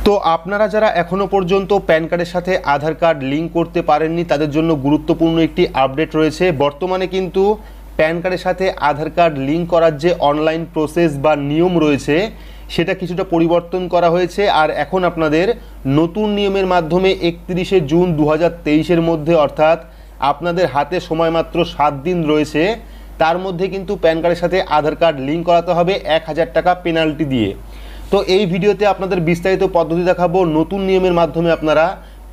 তো আপনারা যারা এখনো পর্যন্ত প্যান কার্ডের সাথে আধার কার্ড লিঙ্ক করতে পারেননি তাদের জন্য গুরুত্বপূর্ণ একটি আপডেট রয়েছে। বর্তমানে কিন্তু প্যান কার্ডের সাথে আধার কার্ড লিঙ্ক করার যে অনলাইন প্রসেস বা নিয়ম রয়েছে সেটা কিছুটা পরিবর্তন করা হয়েছে। আর এখন আপনাদের নতুন নিয়মের মাধ্যমে 31শে জুন 2023-এর মধ্যে, অর্থাৎ আপনাদের হাতে সময় মাত্র 7 দিন রয়েছে, তার মধ্যে কিন্তু প্যান কার্ডের সাথে আধার কার্ড লিঙ্ক করাতে হবে 1000 টাকা পেনাল্টি দিয়ে। তো এই ভিডিওতে আপনাদের বিস্তারিত পদ্ধতি দেখাবো, নতুন নিয়মের মাধ্যমে আপনারা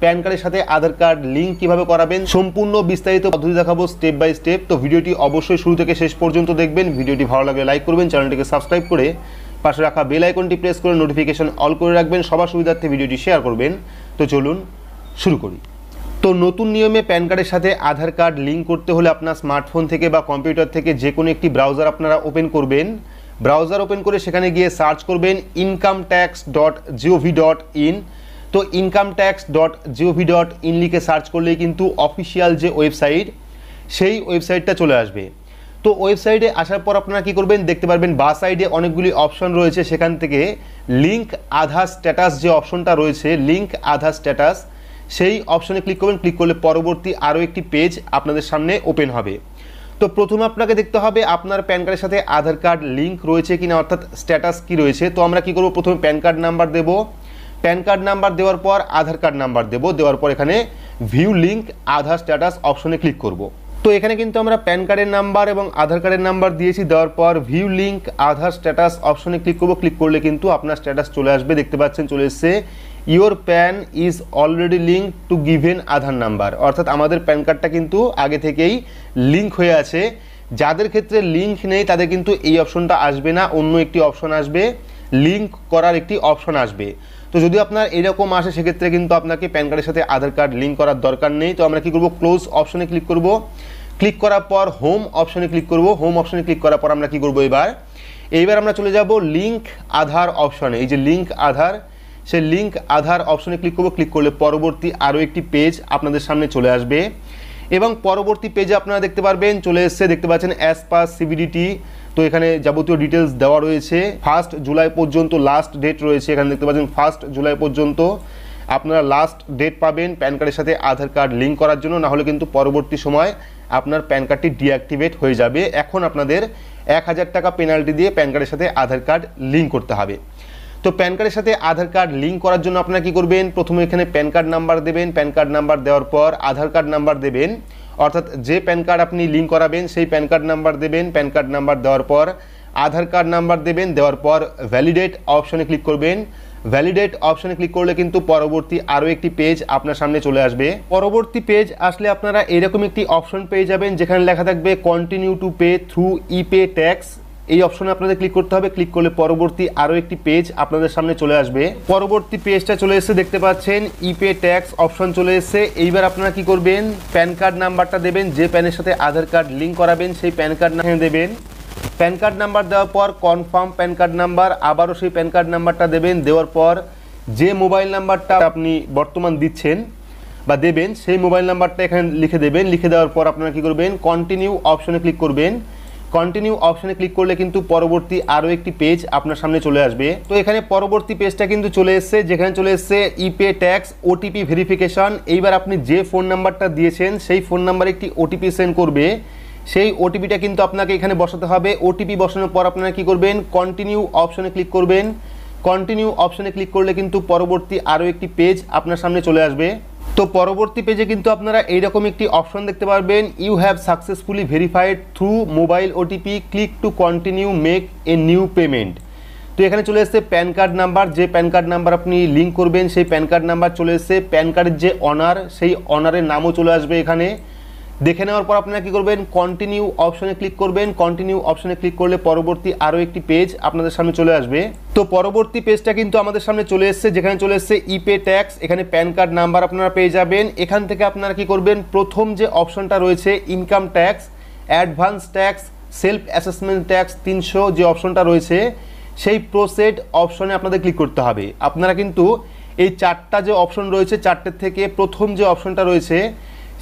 প্যান কার্ডের সাথে আধার কার্ড লিঙ্ক কিভাবে করাবেন, সম্পূর্ণ বিস্তারিত পদ্ধতি দেখাবো স্টেপ বাই স্টেপ। তো ভিডিওটি অবশ্যই শুরু থেকে শেষ পর্যন্ত দেখবেন। ভিডিওটি ভালো লাগলে লাইক করবেন, চ্যানেলটিকে সাবস্ক্রাইব করে পাশে রাখা বেল আইকনটি প্রেস করে নোটিফিকেশন অল করে রাখবেন, সবার সুবিধার্থে ভিডিওটি শেয়ার করবেন। তো চলুন শুরু করি। তো নতুন নিয়মে প্যান কার্ডের সাথে আধার কার্ড লিঙ্ক করতে হলে আপনার স্মার্টফোন থেকে বা কম্পিউটার থেকে যে কোনো একটি ব্রাউজার আপনারা ওপেন করবেন। ব্রাউজার ওপেন করে সেখানে গিয়ে সার্চ করবেন incometax.gov.in। তো incometax.gov.in লিখে সার্চ করলেই কিন্তু অফিসিয়াল যে ওয়েবসাইট সেই ওয়েবসাইটটা চলে আসবে। তো ওয়েবসাইটে আসার পর আপনারা কী করবেন, দেখতে পারবেন বাঁ সাইডে অনেকগুলি অপশন রয়েছে, সেখান থেকে লিঙ্ক আধার স্ট্যাটাস যে অপশনটা রয়েছে, লিঙ্ক আধার স্ট্যাটাস, সেই অপশনে ক্লিক করবেন। ক্লিক করলে পরবর্তী আরও একটি পেজ আপনাদের সামনে ওপেন হবে। তো প্রথমে আপনাকে দেখতে হবে আপনার প্যান কার্ডের সাথে আধার কার্ড লিঙ্ক রয়েছে কিনা, অর্থাৎ স্ট্যাটাস কি রয়েছে। তো আমরা কি করব, প্রথমে প্যান কার্ড নাম্বার দেব। প্যান কার্ড নাম্বার দেওয়ার পর আধার কার্ড নাম্বার দেব। দেওয়ার পর এখানে ভিউ লিঙ্ক আধার স্ট্যাটাস অপশনে ক্লিক করব। তো এখানে কিন্তু আমরা প্যান কার্ডের নাম্বার এবং আধার কার্ডের নাম্বার দিয়েছি। দেওয়ার পর ভিউ লিঙ্ক আধার স্ট্যাটাস অপশনে ক্লিক করব। ক্লিক করলে কিন্তু আপনার স্ট্যাটাস চলে আসবে, দেখতে পাচ্ছেন চলে এসছে your pen is already link to given Aadhaar number, অর্থাৎ আমাদের প্যান কার্ডটা কিন্তু আগে থেকেই লিঙ্ক হয়ে আছে। যাদের ক্ষেত্রে লিঙ্ক নেই তাদের কিন্তু এই অপশনটা আসবে না, অন্য একটি অপশন আসবে, লিঙ্ক করার একটি অপশন আসবে। তো যদি আপনার এরকম আসে সেক্ষেত্রে কিন্তু আপনাকে প্যান কার্ডের সাথে আধার কার্ড লিঙ্ক করার দরকার নেই। তো আমরা কি করব, ক্লোজ অপশনে ক্লিক করব। ক্লিক করার পর হোম অপশনে ক্লিক করব। হোম অপশনে ক্লিক করার পর আমরা কি করব, এইবার আমরা চলে যাব লিঙ্ক আধার অপশনে। এই যে লিঙ্ক আধার, সেই লিঙ্ক আধার অপশনে ক্লিক করব। ক্লিক করলে পরবর্তী আরও একটি পেজ আপনাদের সামনে চলে আসবে এবং পরবর্তী পেজে আপনারা দেখতে পারবেন চলে এসছে, দেখতে পাচ্ছেন অ্যাজ পার সিবিডিটি। তো এখানে যাবতীয় ডিটেলস দেওয়া রয়েছে। 1 জুলাই পর্যন্ত লাস্ট ডেট রয়েছে, এখানে দেখতে পাচ্ছেন 1 জুলাই পর্যন্ত আপনারা লাস্ট ডেট পাবেন প্যান কার্ডের সাথে আধার কার্ড লিঙ্ক করার জন্য, না হলে কিন্তু পরবর্তী সময় আপনার প্যান কার্ডটি ডিঅ্যাক্টিভেট হয়ে যাবে। এখন আপনাদের 1000 টাকা পেনাল্টি দিয়ে প্যান কার্ডের সাথে আধার কার্ড লিঙ্ক করতে হবে। তো প্যান কার্ডের সাথে আধার কার্ড লিঙ্ক করার জন্য আপনারা কী করবেন, প্রথমে এখানে প্যান কার্ড নাম্বার দেবেন। প্যান কার্ড নাম্বার দেওয়ার পর আধার কার্ড নাম্বার দেবেন, অর্থাৎ যে প্যান কার্ড আপনি লিঙ্ক করাবেন সেই প্যান কার্ড নাম্বার দেবেন। প্যান কার্ড নাম্বার দেওয়ার পর আধার কার্ড নাম্বার দেবেন। দেওয়ার পর ভ্যালিডেট অপশনে ক্লিক করবেন। ভ্যালিডেট অপশনে ক্লিক করলে কিন্তু পরবর্তী আরও একটি পেজ আপনার সামনে চলে আসবে। পরবর্তী পেজ আসলে আপনারা এরকম একটি অপশন পেয়ে যাবেন যেখানে লেখা থাকবে continue to pay through ইপে tax. এই অপশনে আপনাদের ক্লিক করতে হবে। ক্লিক করলে পরবর্তী আরও একটি পেজ আপনাদের সামনে চলে আসবে। পরবর্তী পেজটা চলে এসেছে, দেখতে পাচ্ছেন ইপে ট্যাক্স অপশন চলে এসেছে। এইবার আপনারা কি করবেন, প্যান কার্ড নাম্বারটা দেবেন, যে প্যানের সাথে আধার কার্ড লিঙ্ক করাবেন সেই প্যান কার্ড নাম্বার দেবেন। প্যান কার্ড নাম্বার দেওয়ার পর কনফার্ম প্যান কার্ড নাম্বার, আবারও সেই প্যান কার্ড নাম্বারটা দেবেন। দেওয়ার পর যে মোবাইল নাম্বারটা আপনি বর্তমান দিচ্ছেন বা দেবেন সেই মোবাইল নাম্বারটা এখানে লিখে দেবেন। লিখে দেওয়ার পর আপনারা কি করবেন, কন্টিনিউ অপশনে ক্লিক করবেন। কন্টিনিউ অপশনে ক্লিক করলে কিন্তু পরবর্তী আরও একটি পেজ আপনার সামনে চলে আসবে। তো এখানে পরবর্তী পেজটা কিন্তু চলে এসছে, যেখানে চলে এসছে ইপে ট্যাক্স ওটিপি ভেরিফিকেশন। এইবার আপনি যে ফোন নাম্বারটা দিয়েছেন সেই ফোন নাম্বারে একটি ওটিপি সেন্ড করবে, সেই ওটিপিটা কিন্তু আপনাকে এখানে বসাতে হবে। ওটিপি বসানোর পর আপনারা কি করবেন, কন্টিনিউ অপশনে ক্লিক করবেন। কন্টিনিউ অপশনে ক্লিক করলে কিন্তু পরবর্তী আরও একটি পেজ আপনার সামনে চলে আসবে। তো পরবর্তী পেজে কিন্তু আপনারা এইরকম একটি অপশন দেখতে পারবেন, you have successfully verified through mobile OTP, click to continue make a new payment. তো এখানে চলে এসছে প্যান কার্ড নাম্বার, যে প্যান কার্ড নাম্বার আপনি লিঙ্ক করবেন সেই প্যান কার্ড নাম্বার চলে এসছে। প্যান কার্ডের যে অনার সেই অনারের নামও চলে আসবে এখানে। দেখে নেওয়ার পর আপনারা কী করবেন, কন্টিনিউ অপশনে ক্লিক করবেন। কন্টিনিউ অপশনে ক্লিক করলে পরবর্তী আরও একটি পেজ আপনাদের সামনে চলে আসবে। তো পরবর্তী পেজটা কিন্তু আমাদের সামনে চলে এসছে, যেখানে চলে এসছে ইপে ট্যাক্স। এখানে প্যান কার্ড নাম্বার আপনারা পেয়ে যাবেন। এখান থেকে আপনারা কি করবেন, প্রথম যে অপশনটা রয়েছে income tax, advance tax, self assessment tax 300 যে অপশনটা রয়েছে সেই প্রোসেড অপশনে আপনাদের ক্লিক করতে হবে। আপনারা কিন্তু এই 4টা যে অপশন রয়েছে 4টের থেকে প্রথম যে অপশনটা রয়েছে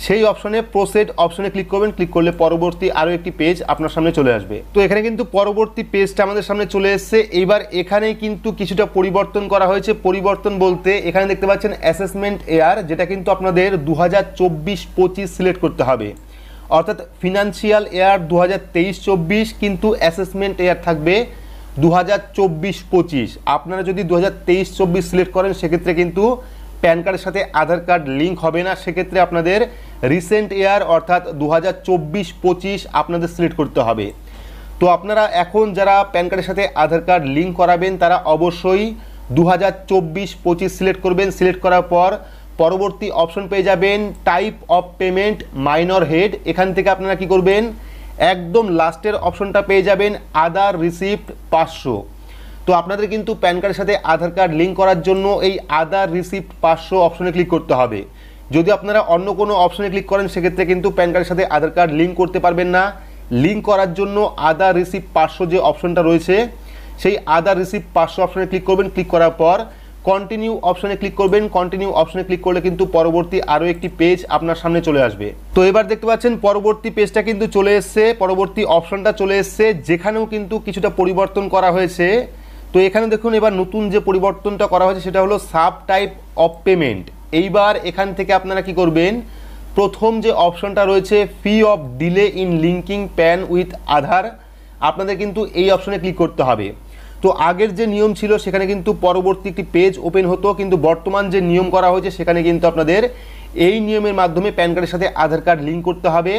সেই অপশনে প্রসেড অপশনে ক্লিক করবেন। ক্লিক করলে পরবর্তী আরও একটি পেজ আপনার সামনে চলে আসবে। তো এখানে কিন্তু পরবর্তী পেজটা আমাদের সামনে চলে এসেছে। এইবার এখানে কিন্তু কিছুটা পরিবর্তন করা হয়েছে। পরিবর্তন বলতে এখানে দেখতে পাচ্ছেন অ্যাসেসমেন্ট ইয়ার, যেটা কিন্তু আপনাদের 2024-25 সিলেক্ট করতে হবে, অর্থাৎ ফিনান্সিয়াল ইয়ার 2023-24, কিন্তু অ্যাসেসমেন্ট ইয়ার থাকবে 2024-25। আপনারা যদি 2023-24 সিলেক্ট করেন সেক্ষেত্রে কিন্তু প্যান কার্ডের সাথে আধার কার্ড লিঙ্ক হবে না, সেক্ষেত্রে আপনাদের রিসেন্ট ইয়ার অর্থাৎ 2024-25 আপনাদের সিলেক্ট করতে হবে। তো আপনারা এখন যারা প্যান কার্ডের সাথে আধার কার্ড লিঙ্ক করাবেন তারা অবশ্যই 2024-25 সিলেক্ট করবেন। সিলেক্ট করার পর পরবর্তী অপশন পেয়ে যাবেন type of payment minor head. এখান থেকে আপনারা কি করবেন, একদম লাস্টের অপশনটা পেয়ে যাবেন আধার রিসিপ্ট 500। তো আপনাদের কিন্তু প্যান কার্ডের সাথে আধার কার্ড লিঙ্ক করার জন্য এই আধার রিসিপ্ট 500 অপশনে ক্লিক করতে হবে। যদি আপনারা অন্য কোনো অপশনে ক্লিক করেন সেক্ষেত্রে কিন্তু প্যান কার্ডের সাথে আধার কার্ড লিঙ্ক করতে পারবেন না। লিঙ্ক করার জন্য আধার রিসিপ্ট 500 যে অপশনটা রয়েছে সেই আধার রিসিপ্ট 500 অপশনে ক্লিক করবেন। ক্লিক করার পর কন্টিনিউ অপশনে ক্লিক করবেন। কন্টিনিউ অপশনে ক্লিক করলে কিন্তু পরবর্তী আরও একটি পেজ আপনার সামনে চলে আসবে। তো এবার দেখতে পাচ্ছেন পরবর্তী পেজটা কিন্তু চলে এসছে, পরবর্তী অপশনটা চলে এসছে, যেখানেও কিন্তু কিছুটা পরিবর্তন করা হয়েছে। তো এখানে দেখুন এবার নতুন যে পরিবর্তনটা করা হয়েছে সেটা হলো সাব টাইপ অফ পেমেন্ট। এইবার এখান থেকে আপনারা কি করবেন, প্রথম যে অপশনটা রয়েছে fee of delay in linking PAN with Aadhaar, আপনাদের কিন্তু এই অপশনে ক্লিক করতে হবে। তো আগের যে নিয়ম ছিল সেখানে কিন্তু পরবর্তী একটি পেজ ওপেন হতো, কিন্তু বর্তমান যে নিয়ম করা হয়েছে সেখানে কিন্তু আপনাদের এই নিয়মের মাধ্যমে প্যান কার্ডের সাথে আধার কার্ড লিঙ্ক করতে হবে।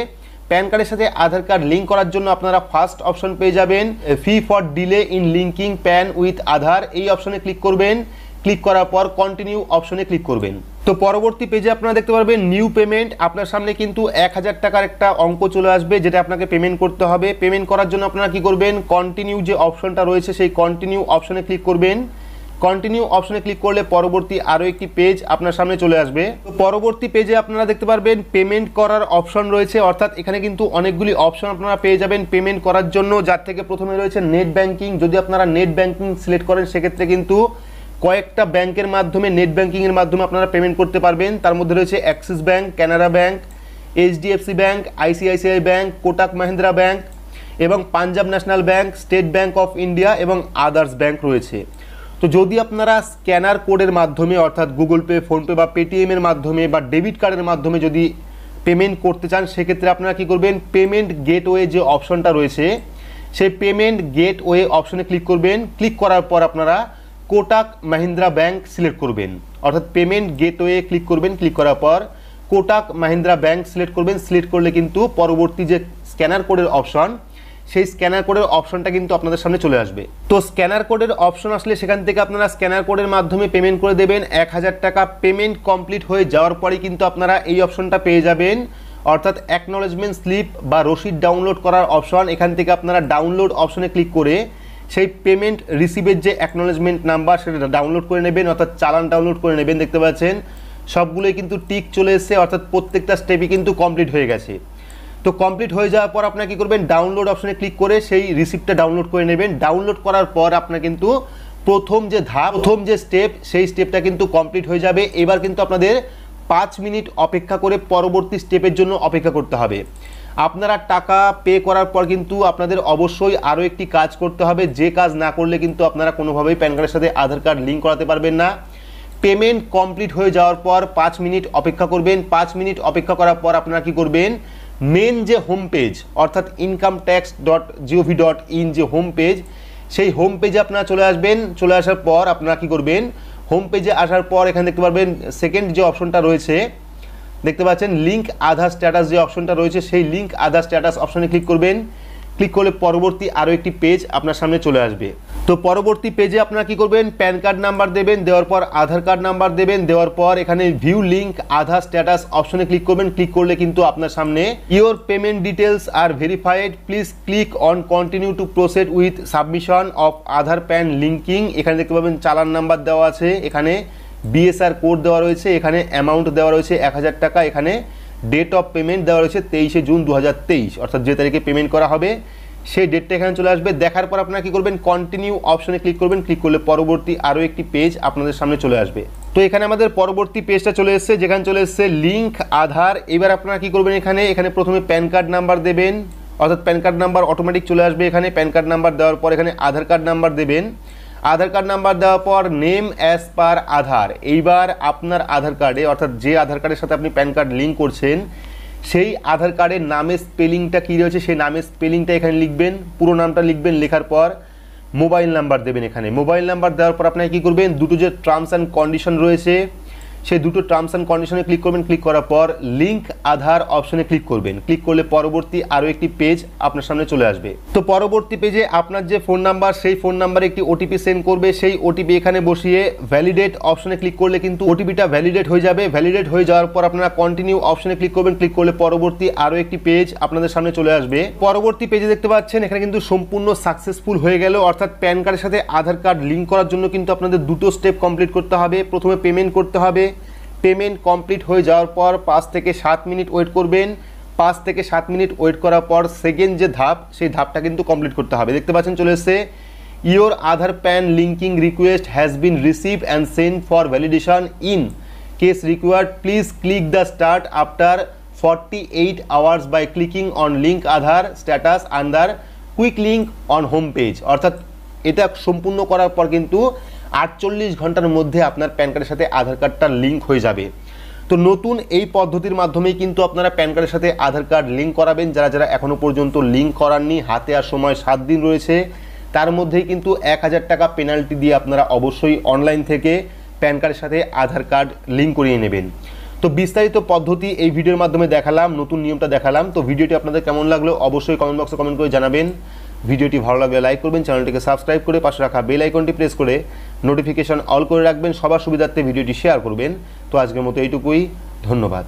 প্যান কার্ডের সাথে আধার কার্ড লিঙ্ক করার জন্য আপনারা ফার্স্ট অপশন পেয়ে যাবেন fee for delay in linking PAN with Aadhaar. এই অপশনে ক্লিক করবেন। ক্লিক করার পর কন্টিনিউ অপশনে ক্লিক করবেন। তো পরবর্তী পেজে আপনারা দেখতে পারবেন নিউ পেমেন্ট। আপনার সামনে কিন্তু 1000 টাকার একটা অঙ্ক চলে আসবে যেটা আপনাকে পেমেন্ট করতে হবে। পেমেন্ট করার জন্য আপনারা কি করবেন, কন্টিনিউ যে অপশনটা রয়েছে সেই কন্টিনিউ অপশনে ক্লিক করবেন। কন্টিনিউ অপশনে ক্লিক করলে পরবর্তী আরও একটি পেজ আপনার সামনে চলে আসবে। তো পরবর্তী পেজে আপনারা দেখতে পারবেন পেমেন্ট করার অপশন রয়েছে, অর্থাৎ এখানে কিন্তু অনেকগুলি অপশন আপনারা পেয়ে যাবেন পেমেন্ট করার জন্য, যার থেকে প্রথমে রয়েছে নেট ব্যাংকিং। যদি আপনারা নেট ব্যাংকিং সিলেক্ট করেন সেক্ষেত্রে কিন্তু কয়েকটা ব্যাংকের মাধ্যমে নেট ব্যাংকিংয়ের মাধ্যমে আপনারা পেমেন্ট করতে পারবেন। তার মধ্যে রয়েছে Axis Bank, Canara Bank, HDFC Bank, ICICI Bank, Kotak Mahindra Bank এবং Punjab National Bank, State Bank of India এবং আদার্স ব্যাংক রয়েছে। তো যদি আপনারা স্ক্যানার কোডের মাধ্যমে অর্থাৎ গুগল পে, ফোনপে বা পেটিএমের মাধ্যমে বা ডেবিট কার্ডের মাধ্যমে যদি পেমেন্ট করতে চান সেক্ষেত্রে আপনারা কী করবেন, পেমেন্ট গেটওয়ে যে অপশনটা রয়েছে সেই পেমেন্ট গেটওয়ে অপশনে ক্লিক করবেন। ক্লিক করার পর আপনারা কোটাক মাহিন্দ্রা ব্যাংক সিলেক্ট করবেন, অর্থাৎ পেমেন্ট গেটওয়ে ক্লিক করবেন। ক্লিক করার পর কোটাক মাহিন্দ্রা ব্যাংক সিলেক্ট করবেন। সিলেক্ট করলে কিন্তু পরবর্তী যে স্ক্যানার কোডের অপশন সেই স্ক্যানার কোডের অপশনটা কিন্তু আপনাদের সামনে চলে আসবে। তো স্ক্যানার কোডের অপশন আসলে সেখান থেকে আপনারা স্ক্যানার কোডের মাধ্যমে পেমেন্ট করে দেবেন 1000 টাকা। পেমেন্ট কমপ্লিট হয়ে যাওয়ার পরে কিন্তু আপনারা এই অপশনটা পেয়ে যাবেন, অর্থাৎ অ্যাকনলেজমেন্ট স্লিপ বা রসিদ ডাউনলোড করার অপশন। এখান থেকে আপনারা ডাউনলোড অপশনে ক্লিক করে সেই পেমেন্ট রিসিভের যে অ্যাকনলেজমেন্ট নাম্বার সেটা ডাউনলোড করে নেবেন, অর্থাৎ চালান ডাউনলোড করে নেবেন। দেখতে পাচ্ছেন সবগুলোই কিন্তু টিক চলে এসেছে, অর্থাৎ প্রত্যেকটা স্টেপই কিন্তু কমপ্লিট হয়ে গেছে। তো কমপ্লিট হয়ে যাওয়ার পর আপনারা কী করবেন, ডাউনলোড অপশনে ক্লিক করে সেই রিসিপ্টটা ডাউনলোড করে নেবেন। ডাউনলোড করার পর আপনার কিন্তু প্রথম যে ধাপ, প্রথম যে স্টেপ সেই স্টেপটা কিন্তু কমপ্লিট হয়ে যাবে। এবার কিন্তু আপনাদের 5 মিনিট অপেক্ষা করে পরবর্তী স্টেপের জন্য অপেক্ষা করতে হবে। আপনারা টাকা পে করার পর কিন্তু আপনাদের অবশ্যই আরও একটি কাজ করতে হবে, যে কাজ না করলে কিন্তু আপনারা কোনোভাবেই প্যান কার্ডের সাথে আধার কার্ড লিঙ্ক করাতে পারবেন না। পেমেন্ট কমপ্লিট হয়ে যাওয়ার পর 5 মিনিট অপেক্ষা করবেন। 5 মিনিট অপেক্ষা করার পর আপনারা কি করবেন, মেন যে হোম পেজ অর্থাৎ incometax.gov.in যে হোম পেজ সেই হোম পেজে আপনারা চলে আসবেন। চলে আসার পর আপনারা কি করবেন, হোম পেজে আসার পর এখানে দেখতে পারবেন সেকেন্ড যে অপশনটা রয়েছে, দেখতে পাচ্ছেন লিঙ্ক আধার স্ট্যাটাস যে অপশনটা রয়েছে সেই লিঙ্ক আধার স্ট্যাটাস অপশনে ক্লিক করবেন। ক্লিক করলে পরবর্তী আরও একটি পেজ আপনার সামনে চলে আসবে। তো পরবর্তী পেজে আপনারা কি করবেন, প্যান কার্ড নাম্বার দেবেন, দেওয়ার পর আধার কার্ড নাম্বার দেবেন, দেওয়ার পর এখানে ভিউ লিঙ্ক আধার স্ট্যাটাস অপশনে ক্লিক করবেন। ক্লিক করলে কিন্তু আপনার সামনে your payment details are verified, please click on continue to proceed with submission of Aadhaar PAN linking. এখানে দেখতে পাবেন চালান নাম্বার দেওয়া আছে, এখানে বিএসআর কোড দেওয়া রয়েছে, এখানে অ্যামাউন্ট দেওয়া রয়েছে 1000 টাকা, এখানে ডেট অফ পেমেন্ট দেওয়া রয়েছে 23 জুন 2023, অর্থাৎ যে তারিখে পেমেন্ট করা হবে সেই ডেটটা এখানে চলে আসবে। দেখার পর আপনারা কী করবেন, কন্টিনিউ অপশনে ক্লিক করবেন। ক্লিক করলে পরবর্তী আরও একটি পেজ আপনাদের সামনে চলে আসবে। তো এখানে আমাদের পরবর্তী পেজটা চলে এসেছে, যেখানে চলে এসেছে লিঙ্ক আধার। এবার আপনারা কী করবেন, এখানে প্রথমে প্যান কার্ড নাম্বার দেবেন, অর্থাৎ প্যান কার্ড নাম্বার অটোমেটিক চলে আসবে। এখানে প্যান কার্ড নাম্বার দেওয়ার পর এখানে আধার কার্ড নাম্বার দেবেন। আধার কার্ড নাম্বার দেওয়ার পর নেম অ্যাজ পার আধার। এইবার আপনার আধার কার্ডে, অর্থাৎ যে আধার কার্ডের সাথে আপনি প্যান কার্ড লিঙ্ক করছেন, সেই আধার কার্ডের নামের স্পেলিংটা কী রয়েছে সেই নামের স্পেলিংটা এখানে লিখবেন, পুরো নামটা লিখবেন। লেখার পর মোবাইল নাম্বার দেবেন। এখানে মোবাইল নাম্বার দেওয়ার পর আপনাকে কী করবেন, দুটো যে টার্মস অ্যান্ড কন্ডিশন রয়েছে সেই দুটো টার্মস অ্যান্ড কন্ডিশনে ক্লিক করবেন। ক্লিক করার পর লিঙ্ক আধার অপশনে ক্লিক করবেন। ক্লিক করলে পরবর্তী আরও একটি পেজ আপনার সামনে চলে আসবে। তো পরবর্তী পেজে আপনার যে ফোন নাম্বার, সেই ফোন নাম্বারে একটি ওটিপি সেন্ড করবে। সেই ওটিপি এখানে বসিয়ে ভ্যালিডেট অপশনে ক্লিক করলে কিন্তু ওটিপিটা ভ্যালিডেট হয়ে যাবে। ভ্যালিডেট হয়ে যাওয়ার পর আপনারা কন্টিনিউ অপশনে ক্লিক করবেন। ক্লিক করলে পরবর্তী আরও একটি পেজ আপনাদের সামনে চলে আসবে। পরবর্তী পেজে দেখতে পাচ্ছেন এখানে কিন্তু সম্পূর্ণ সাকসেসফুল হয়ে গেল। অর্থাৎ প্যান কার্ডের সাথে আধার কার্ড লিঙ্ক করার জন্য কিন্তু আপনাদের দুটো স্টেপ কমপ্লিট করতে হবে। প্রথমে পেমেন্ট করতে হবে। পেমেন্ট কমপ্লিট হয়ে যাওয়ার পর 5 থেকে 7 মিনিট ওয়েট করবেন। 5 থেকে 7 মিনিট ওয়েট করার পর সেকেন্ড যে ধাপ, সেই ধাপটা কিন্তু কমপ্লিট করতে হবে। দেখতে পাচ্ছেন চলে এসেছে, your Aadhaar PAN linking request has been receive and send for validation in case required please click the start after 48 hours by clicking on link Aadhaar status under quick link on home page. অর্থাৎ এটা সম্পূর্ণ করার পর কিন্তু 48 ঘন্টার মধ্যে আপনার pan কার্ডের সাথে আধার কার্ডটা লিঙ্ক হয়ে যাবে। তো নতুন এই পদ্ধতির মাধ্যমেই কিন্তু আপনারা প্যান কার্ডের সাথে আধার কার্ড লিঙ্ক করাবেন। যারা যারা এখনও পর্যন্ত লিঙ্ক করাননি, হাতে আর সময় 7 দিন রয়েছে, তার মধ্যেই কিন্তু 1000 টাকা পেনাল্টি দিয়ে আপনারা অবশ্যই অনলাইন থেকে প্যান কার্ডের সাথে আধার কার্ড লিঙ্ক করিয়ে নেবেন। তো বিস্তারিত পদ্ধতি এই ভিডিওর মাধ্যমে দেখালাম, নতুন নিয়মটা দেখালাম। তো ভিডিওটি আপনাদের কেমন লাগলো অবশ্যই কমেন্ট বক্সে কমেন্ট করে জানাবেন। ভিডিওটি ভালো লাগলে লাইক করবেন, চ্যানেলটিকে সাবস্ক্রাইব করে পাশে রাখা বেল আইকনটি প্রেস করে নোটিফিকেশন অল করে রাখবেন। সবার সুবিধার্থে ভিডিওটি শেয়ার করবেন। তো আজকের মতো এইটুকুই, ধন্যবাদ।